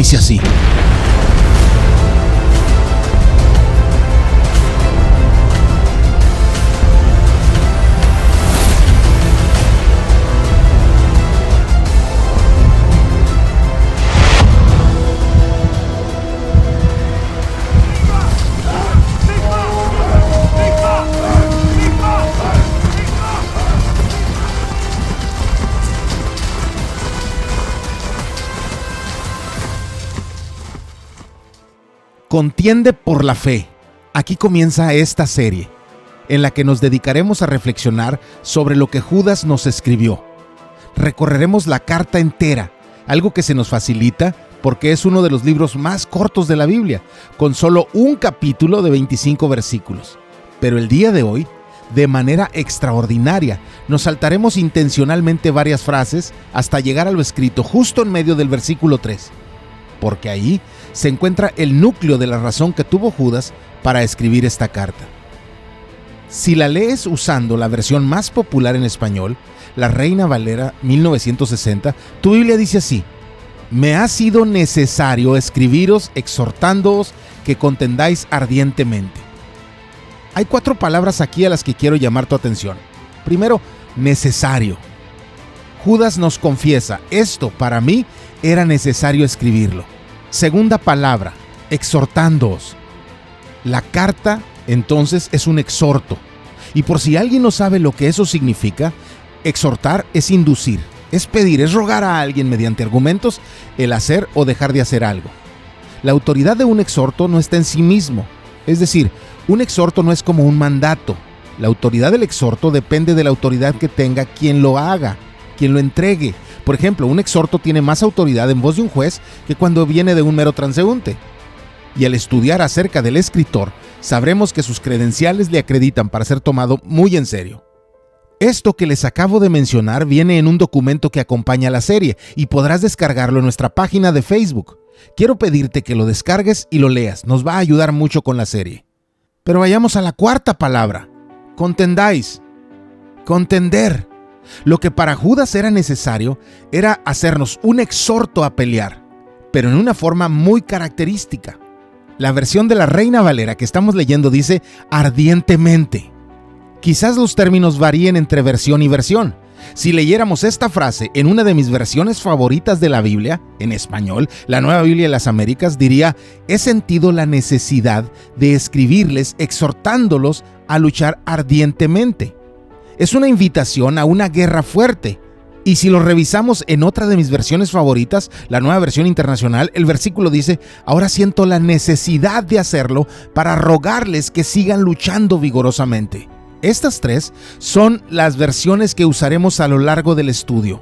dice así: Contiende por la fe. Aquí comienza esta serie, en la que nos dedicaremos a reflexionar sobre lo que Judas nos escribió. Recorreremos la carta entera, algo que se nos facilita porque es uno de los libros más cortos de la Biblia, con solo un capítulo de 25 versículos. Pero el día de hoy, de manera extraordinaria, nos saltaremos intencionalmente varias frases hasta llegar a lo escrito justo en medio del versículo 3, porque ahí se encuentra el núcleo de la razón que tuvo Judas para escribir esta carta. Si la lees usando la versión más popular en español, la Reina Valera 1960, tu Biblia dice así: me ha sido necesario escribiros exhortándoos que contendáis ardientemente. Hay 4 palabras aquí a las que quiero llamar tu atención. Primero, necesario. Judas nos confiesa: esto para mí era necesario escribirlo. Segunda palabra, exhortándoos. La carta, entonces, es un exhorto. Y por si alguien no sabe lo que eso significa, exhortar es inducir, es pedir, es rogar a alguien mediante argumentos el hacer o dejar de hacer algo. La autoridad de un exhorto no está en sí mismo. Es decir, un exhorto no es como un mandato. La autoridad del exhorto depende de la autoridad que tenga quien lo haga, quien lo entregue. Por ejemplo, un exhorto tiene más autoridad en voz de un juez que cuando viene de un mero transeúnte. Y al estudiar acerca del escritor, sabremos que sus credenciales le acreditan para ser tomado muy en serio. Esto que les acabo de mencionar viene en un documento que acompaña la serie y podrás descargarlo en nuestra página de Facebook. Quiero pedirte que lo descargues y lo leas, nos va a ayudar mucho con la serie. Pero vayamos a la cuarta palabra: contendáis. Contender. Lo que para Judas era necesario era hacernos un exhorto a pelear, pero en una forma muy característica. La versión de la Reina Valera que estamos leyendo dice ardientemente. Quizás los términos varíen entre versión y versión. Si leyéramos esta frase en una de mis versiones favoritas de la Biblia, en español, la Nueva Biblia de las Américas, diría: he sentido la necesidad de escribirles exhortándolos a luchar ardientemente. Es una invitación a una guerra fuerte. Y si lo revisamos en otra de mis versiones favoritas, la Nueva Versión Internacional, el versículo dice: ahora siento la necesidad de hacerlo para rogarles que sigan luchando vigorosamente. Estas 3 son las versiones que usaremos a lo largo del estudio,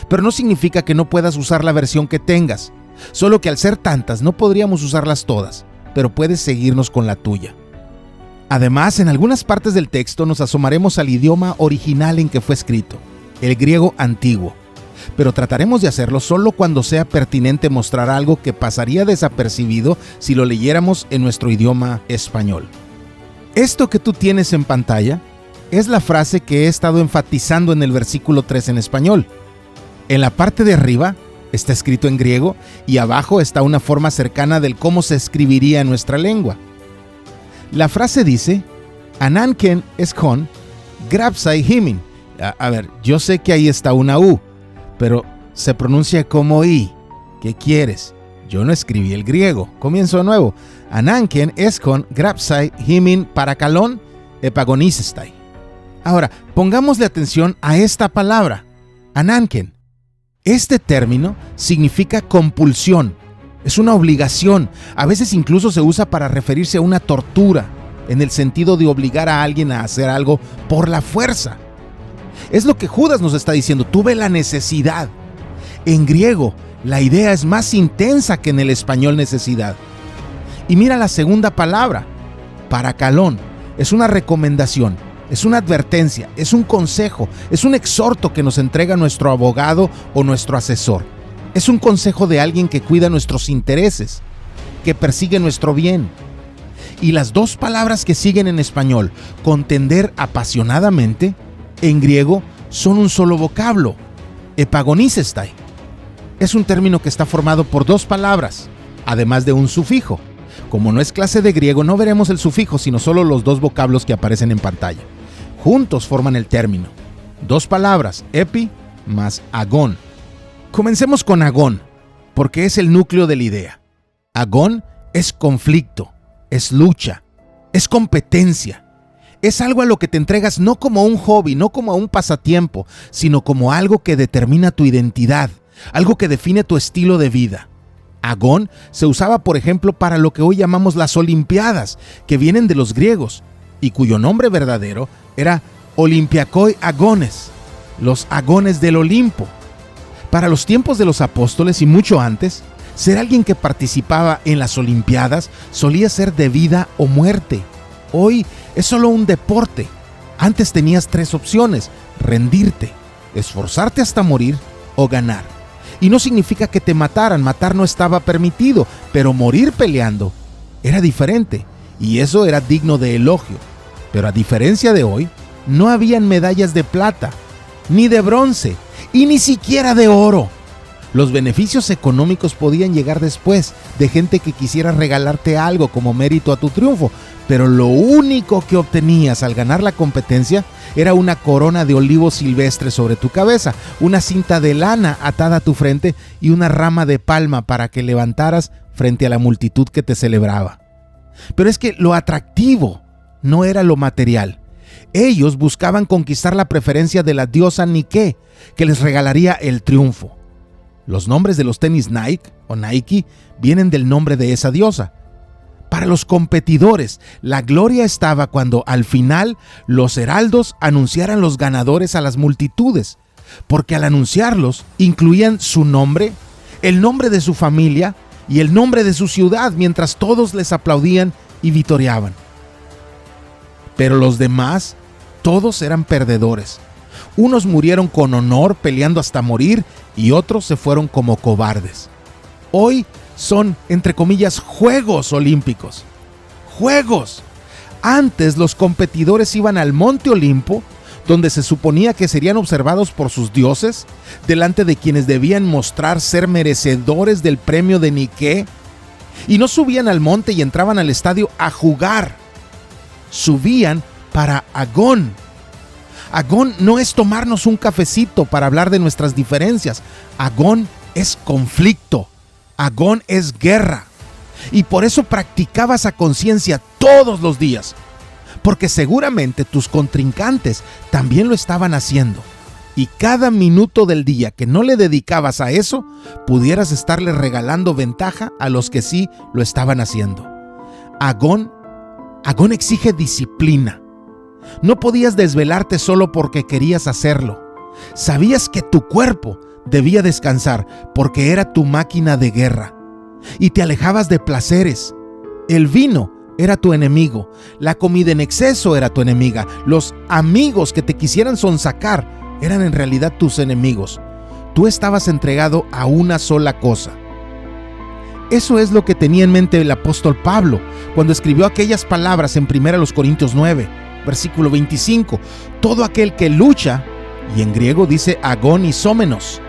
pero no significa que no puedas usar la versión que tengas, solo que al ser tantas no podríamos usarlas todas, pero puedes seguirnos con la tuya. Además, en algunas partes del texto nos asomaremos al idioma original en que fue escrito, el griego antiguo, pero trataremos de hacerlo solo cuando sea pertinente mostrar algo que pasaría desapercibido si lo leyéramos en nuestro idioma español. Esto que tú tienes en pantalla es la frase que he estado enfatizando en el versículo 3 en español. En la parte de arriba está escrito en griego y abajo está una forma cercana del cómo se escribiría en nuestra lengua. La frase dice: Ananken eskon grapsai himin. A ver, yo sé que ahí está una U, pero se pronuncia como I. ¿Qué quieres? Yo no escribí el griego. Comienzo de nuevo. Ananken eskon grapsai himin parakalon epagonisestai. Ahora, pongámosle atención a esta palabra, ananken. Este término significa compulsión. Es una obligación. A veces incluso se usa para referirse a una tortura, en el sentido de obligar a alguien a hacer algo por la fuerza. Es lo que Judas nos está diciendo: tuve la necesidad. En griego, la idea es más intensa que en el español necesidad. Y mira la segunda palabra, parakalón. Es una recomendación, es una advertencia, es un consejo, es un exhorto que nos entrega nuestro abogado o nuestro asesor. Es un consejo de alguien que cuida nuestros intereses, que persigue nuestro bien. Y las 2 palabras que siguen en español, contender apasionadamente, en griego son un solo vocablo, epagonisestai. Es un término que está formado por 2 palabras, además de un sufijo. Como no es clase de griego, no veremos el sufijo, sino solo los dos vocablos que aparecen en pantalla. Juntos forman el término. Dos palabras, epi más agón. Comencemos con agón, porque es el núcleo de la idea. Agón es conflicto, es lucha, es competencia. Es algo a lo que te entregas no como un hobby, no como a un pasatiempo, sino como algo que determina tu identidad, algo que define tu estilo de vida. Agón se usaba, por ejemplo, para lo que hoy llamamos las Olimpiadas, que vienen de los griegos, y cuyo nombre verdadero era Olympiakoi Agones, los agones del Olimpo. Para los tiempos de los apóstoles y mucho antes, ser alguien que participaba en las Olimpiadas solía ser de vida o muerte. Hoy es solo un deporte. Antes tenías 3 opciones: rendirte, esforzarte hasta morir o ganar. Y no significa que te mataran, matar no estaba permitido, pero morir peleando era diferente, y eso era digno de elogio. Pero a diferencia de hoy, no habían medallas de plata, ni de bronce, y ni siquiera de oro. Los beneficios económicos podían llegar después, de gente que quisiera regalarte algo como mérito a tu triunfo, pero lo único que obtenías al ganar la competencia era una corona de olivos silvestres sobre tu cabeza, una cinta de lana atada a tu frente y una rama de palma para que levantaras frente a la multitud que te celebraba. Pero es que lo atractivo no era lo material. Ellos buscaban conquistar la preferencia de la diosa Nike, que les regalaría el triunfo. Los nombres de los tenis Nike o Nike vienen del nombre de esa diosa. Para los competidores, la gloria estaba cuando al final los heraldos anunciaran los ganadores a las multitudes, porque al anunciarlos incluían su nombre, el nombre de su familia y el nombre de su ciudad, mientras todos les aplaudían y vitoreaban. Pero los demás, todos eran perdedores. Unos murieron con honor peleando hasta morir y otros se fueron como cobardes. Hoy son, entre comillas, Juegos Olímpicos. ¡Juegos! Antes los competidores iban al Monte Olimpo, donde se suponía que serían observados por sus dioses, delante de quienes debían mostrar ser merecedores del premio de Nike, y no subían al monte y entraban al estadio a jugar. Subían para agón. Agón no es tomarnos un cafecito para hablar de nuestras diferencias. Agón es conflicto. Agón es guerra. Y por eso practicabas a conciencia todos los días, porque seguramente tus contrincantes también lo estaban haciendo. Y cada minuto del día que no le dedicabas a eso, pudieras estarle regalando ventaja a los que sí lo estaban haciendo. Agón exige disciplina. No podías desvelarte solo porque querías hacerlo. Sabías que tu cuerpo debía descansar porque era tu máquina de guerra. Y te alejabas de placeres. El vino era tu enemigo. La comida en exceso era tu enemiga. Los amigos que te quisieran sonsacar eran en realidad tus enemigos. Tú estabas entregado a una sola cosa. Eso es lo que tenía en mente el apóstol Pablo cuando escribió aquellas palabras en 1 Corintios 9, versículo 25. Todo aquel que lucha, y en griego dice agón isómenos.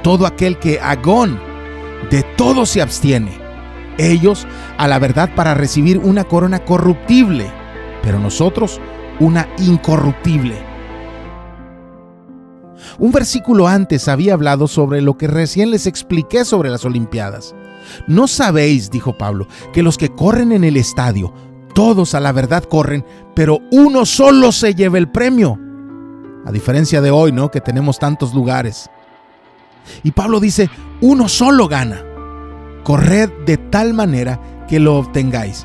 Todo aquel que agón, de todo se abstiene. Ellos a la verdad para recibir una corona corruptible, pero nosotros una incorruptible. Un versículo antes había hablado sobre lo que recién les expliqué sobre las Olimpiadas. ¿No sabéis, dijo Pablo, que los que corren en el estadio, todos a la verdad corren, pero uno solo se lleva el premio? A diferencia de hoy, ¿no? Que tenemos tantos lugares. Y Pablo dice, uno solo gana. Corred de tal manera que lo obtengáis.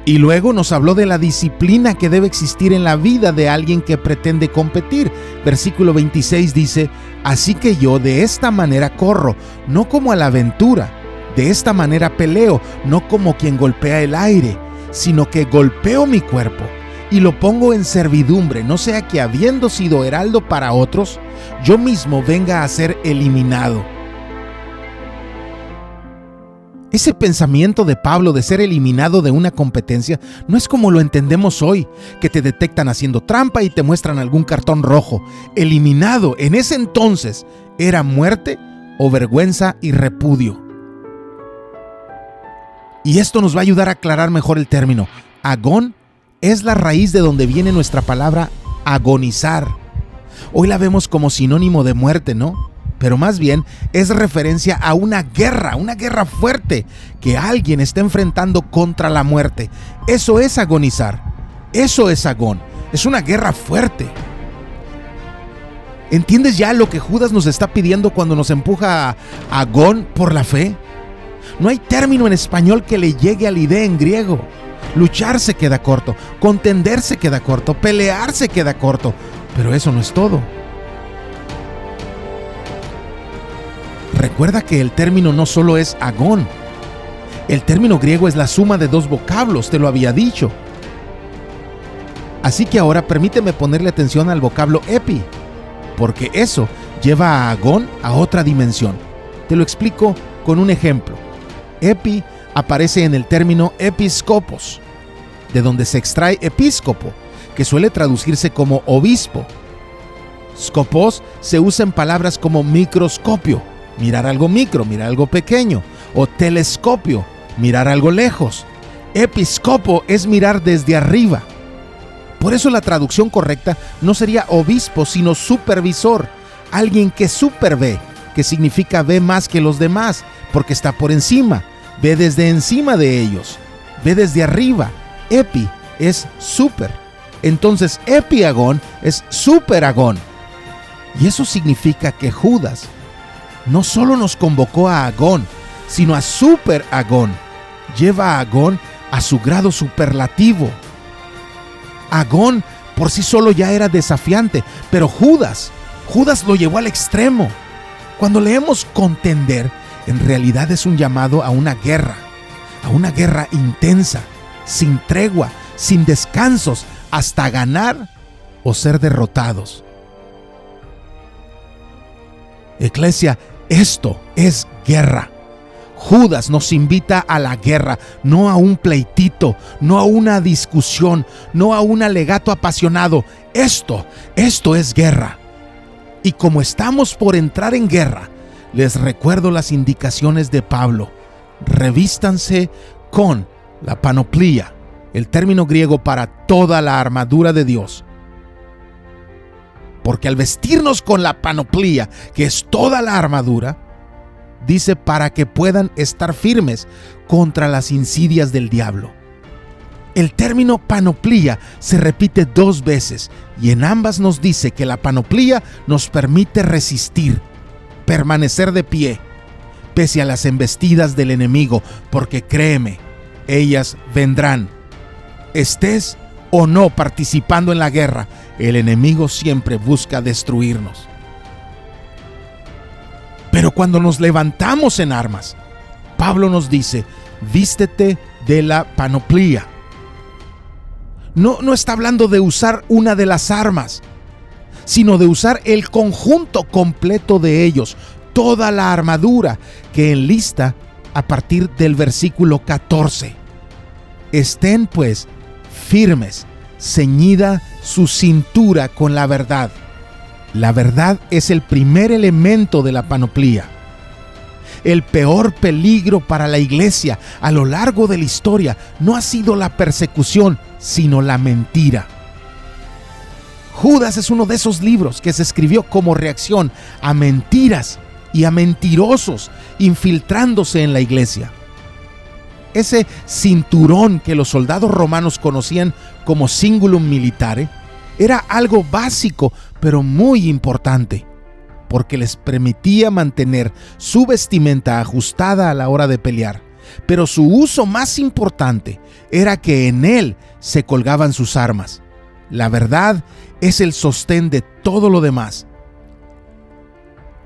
Y luego nos habló de la disciplina que debe existir en la vida de alguien que pretende competir. Versículo 26 dice, así que yo de esta manera corro, no como a la aventura. De esta manera peleo, no como quien golpea el aire, sino que golpeo mi cuerpo y lo pongo en servidumbre, no sea que habiendo sido heraldo para otros, yo mismo venga a ser eliminado. Ese pensamiento de Pablo de ser eliminado de una competencia no es como lo entendemos hoy, que te detectan haciendo trampa y te muestran algún cartón rojo. Eliminado en ese entonces era muerte o vergüenza y repudio. Y esto nos va a ayudar a aclarar mejor el término. Agón es la raíz de donde viene nuestra palabra agonizar. Hoy la vemos como sinónimo de muerte, ¿no? Pero más bien es referencia a una guerra fuerte que alguien está enfrentando contra la muerte. Eso es agonizar. Eso es agón. Es una guerra fuerte. ¿Entiendes ya lo que Judas nos está pidiendo cuando nos empuja a agón por la fe? No hay término en español que le llegue a la idea en griego. Luchar se queda corto, contender se queda corto, pelear se queda corto, pero eso no es todo. Recuerda que el término no solo es agón. El término griego es la suma de dos vocablos, te lo había dicho. Así que ahora permíteme ponerle atención al vocablo epi, porque eso lleva a agón a otra dimensión. Te lo explico con un ejemplo. Epi aparece en el término episkopos, de donde se extrae episcopo, que suele traducirse como obispo. Skopos se usa en palabras como microscopio, mirar algo micro, mirar algo pequeño, o telescopio, mirar algo lejos. Episcopo es mirar desde arriba. Por eso la traducción correcta no sería obispo, sino supervisor, alguien que superve, que significa ve más que los demás, porque está por encima, ve desde encima de ellos, ve desde arriba. Epi es super. Entonces epiagón es superagón. Y eso significa que Judas no solo nos convocó a agón, sino a superagón. Lleva a agón a su grado superlativo. Agón por sí solo ya era desafiante, pero Judas lo llevó al extremo. Cuando leemos contender, en realidad es un llamado a una guerra intensa, sin tregua, sin descansos, hasta ganar o ser derrotados. Iglesia, esto es guerra. Judas nos invita a la guerra, no a un pleitito, no a una discusión, no a un alegato apasionado. Esto es guerra. Y como estamos por entrar en guerra, les recuerdo las indicaciones de Pablo. Revístanse con la panoplía, el término griego para toda la armadura de Dios. Porque al vestirnos con la panoplía, que es toda la armadura, dice para que puedan estar firmes contra las insidias del diablo. El término panoplía se repite 2 veces y en ambas nos dice que la panoplía nos permite resistir, permanecer de pie, pese a las embestidas del enemigo, porque créeme, ellas vendrán. Estés o no participando en la guerra, el enemigo siempre busca destruirnos. Pero cuando nos levantamos en armas, Pablo nos dice, vístete de la panoplía. No está hablando de usar una de las armas, sino de usar el conjunto completo de ellos, toda la armadura que enlista a partir del versículo 14. Estén pues firmes, ceñida su cintura con la verdad. La verdad es el primer elemento de la panoplía. El peor peligro para la iglesia a lo largo de la historia no ha sido la persecución, sino la mentira. Judas es uno de esos libros que se escribió como reacción a mentiras y a mentirosos infiltrándose en la iglesia. Ese cinturón que los soldados romanos conocían como cingulum militare era algo básico, pero muy importante, porque les permitía mantener su vestimenta ajustada a la hora de pelear. Pero su uso más importante era que en él se colgaban sus armas. La verdad es el sostén de todo lo demás.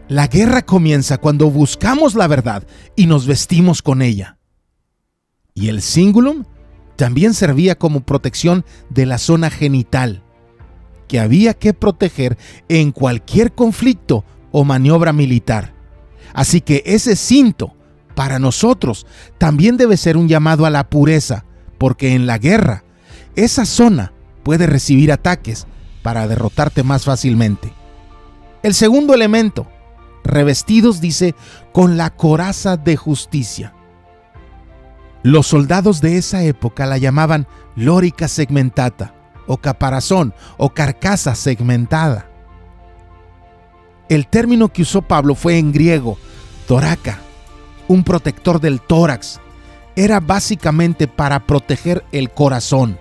La guerra comienza cuando buscamos la verdad y nos vestimos con ella. Y el cingulum también servía como protección de la zona genital, que había que proteger en cualquier conflicto o maniobra militar. Así que ese cinto, para nosotros, también debe ser un llamado a la pureza, porque en la guerra, esa zona puede recibir ataques para derrotarte más fácilmente. El segundo elemento, revestidos, dice, con la coraza de justicia. Los soldados de esa época la llamaban lorica segmentata, o caparazón, o carcasa segmentada. El término que usó Pablo fue en griego, toraca, un protector del tórax. Era básicamente para proteger el corazón.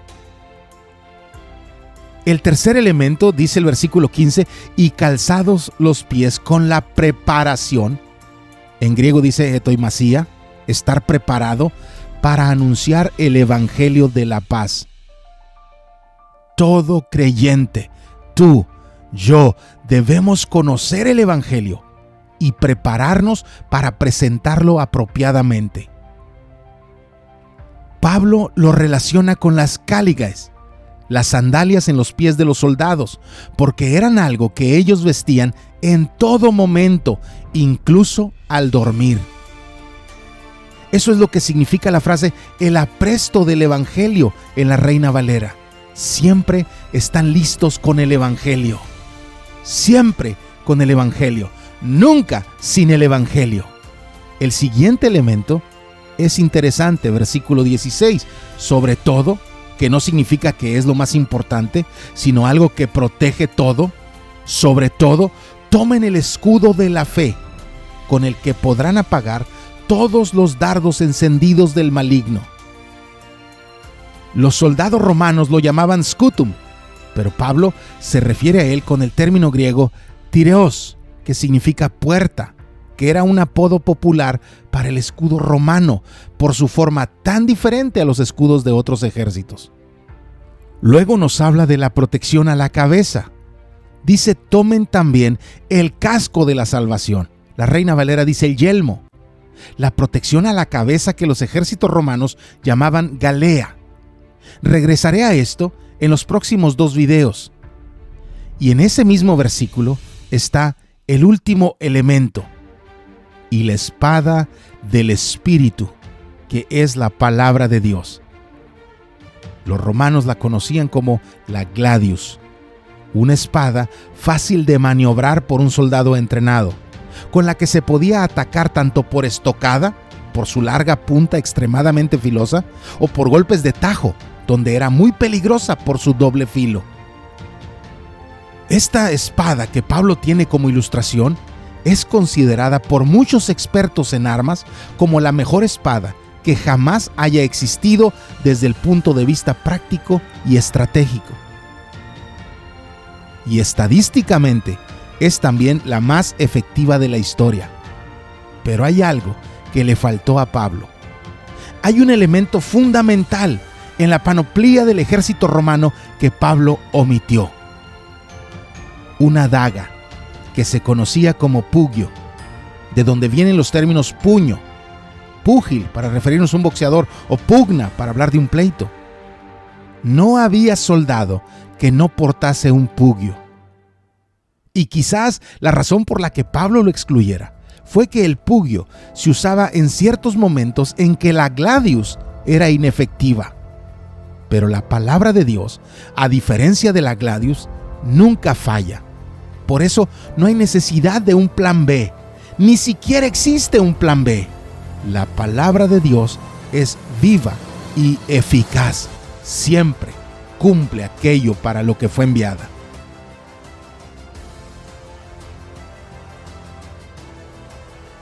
El tercer elemento, dice el versículo 15, y calzados los pies con la preparación. En griego dice etoimasia, estar preparado para anunciar el evangelio de la paz. Todo creyente, tú, yo, debemos conocer el evangelio y prepararnos para presentarlo apropiadamente. Pablo lo relaciona con las cáligas, las sandalias en los pies de los soldados, porque eran algo que ellos vestían en todo momento, incluso al dormir. Eso es lo que significa la frase el apresto del evangelio en la Reina Valera. Siempre están listos con el evangelio. Siempre con el evangelio. Nunca sin el evangelio. El siguiente elemento es interesante, versículo 16. Sobre todo, que no significa que es lo más importante, sino algo que protege todo. Sobre todo, tomen el escudo de la fe, con el que podrán apagar todos los dardos encendidos del maligno. Los soldados romanos lo llamaban scutum, pero Pablo se refiere a él con el término griego tireos, que significa puerta, que era un apodo popular para el escudo romano, por su forma tan diferente a los escudos de otros ejércitos. Luego nos habla de la protección a la cabeza. Dice, tomen también el casco de la salvación. La Reina Valera dice el yelmo. La protección a la cabeza que los ejércitos romanos llamaban galea. Regresaré a esto en los próximos 2 videos. Y en ese mismo versículo está el último elemento, y la espada del Espíritu, que es la palabra de Dios. Los romanos la conocían como la gladius, una espada fácil de maniobrar por un soldado entrenado, con la que se podía atacar tanto por estocada, por su larga punta extremadamente filosa, o por golpes de tajo, donde era muy peligrosa por su doble filo. Esta espada que Pablo tiene como ilustración es considerada por muchos expertos en armas como la mejor espada que jamás haya existido desde el punto de vista práctico y estratégico. Y estadísticamente es también la más efectiva de la historia. Pero hay algo que le faltó a Pablo. Hay un elemento fundamental en la panoplia del ejército romano que Pablo omitió. Una daga que se conocía como pugio, de donde vienen los términos puño, púgil para referirnos a un boxeador o pugna para hablar de un pleito. No había soldado que no portase un pugio. Y quizás la razón por la que Pablo lo excluyera fue que el pugio se usaba en ciertos momentos en que la gladius era inefectiva. Pero la palabra de Dios, a diferencia de la gladius, nunca falla. Por eso no hay necesidad de un plan B. Ni siquiera existe un plan B. La palabra de Dios es viva y eficaz. Siempre cumple aquello para lo que fue enviada.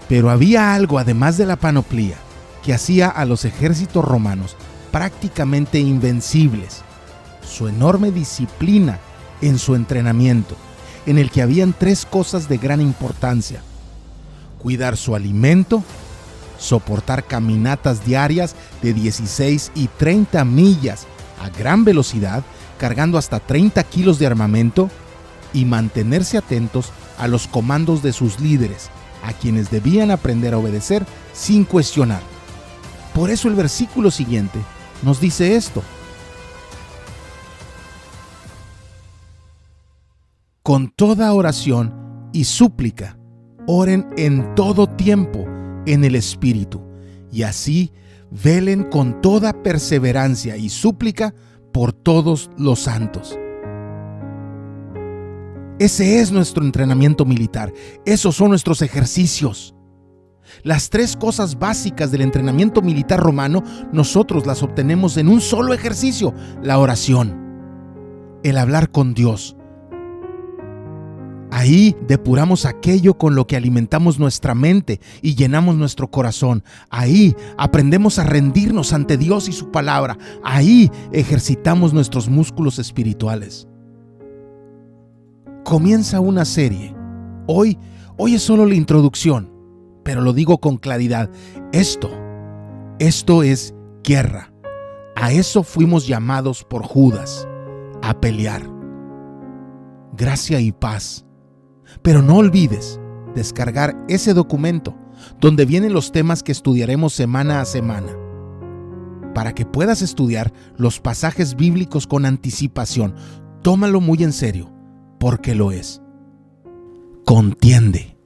Pero había algo además de la panoplia que hacía a los ejércitos romanos prácticamente invencibles: su enorme disciplina en su entrenamiento, en el que habían 3 cosas de gran importancia: cuidar su alimento, soportar caminatas diarias de 16 y 30 millas a gran velocidad, cargando hasta 30 kilos de armamento, y mantenerse atentos a los comandos de sus líderes, a quienes debían aprender a obedecer sin cuestionar. Por eso el versículo siguiente nos dice esto: con toda oración y súplica, oren en todo tiempo en el Espíritu, y así velen con toda perseverancia y súplica por todos los santos. Ese es nuestro entrenamiento militar. Esos son nuestros ejercicios. Las 3 cosas básicas del entrenamiento militar romano, nosotros las obtenemos en un solo ejercicio: la oración, el hablar con Dios. Ahí depuramos aquello con lo que alimentamos nuestra mente y llenamos nuestro corazón. Ahí aprendemos a rendirnos ante Dios y su palabra. Ahí ejercitamos nuestros músculos espirituales. Comienza una serie. Hoy es solo la introducción, pero lo digo con claridad. Esto es guerra. A eso fuimos llamados por Judas, a pelear. Gracia y paz. Pero no olvides descargar ese documento donde vienen los temas que estudiaremos semana a semana, para que puedas estudiar los pasajes bíblicos con anticipación. Tómalo muy en serio, porque lo es. Contiende.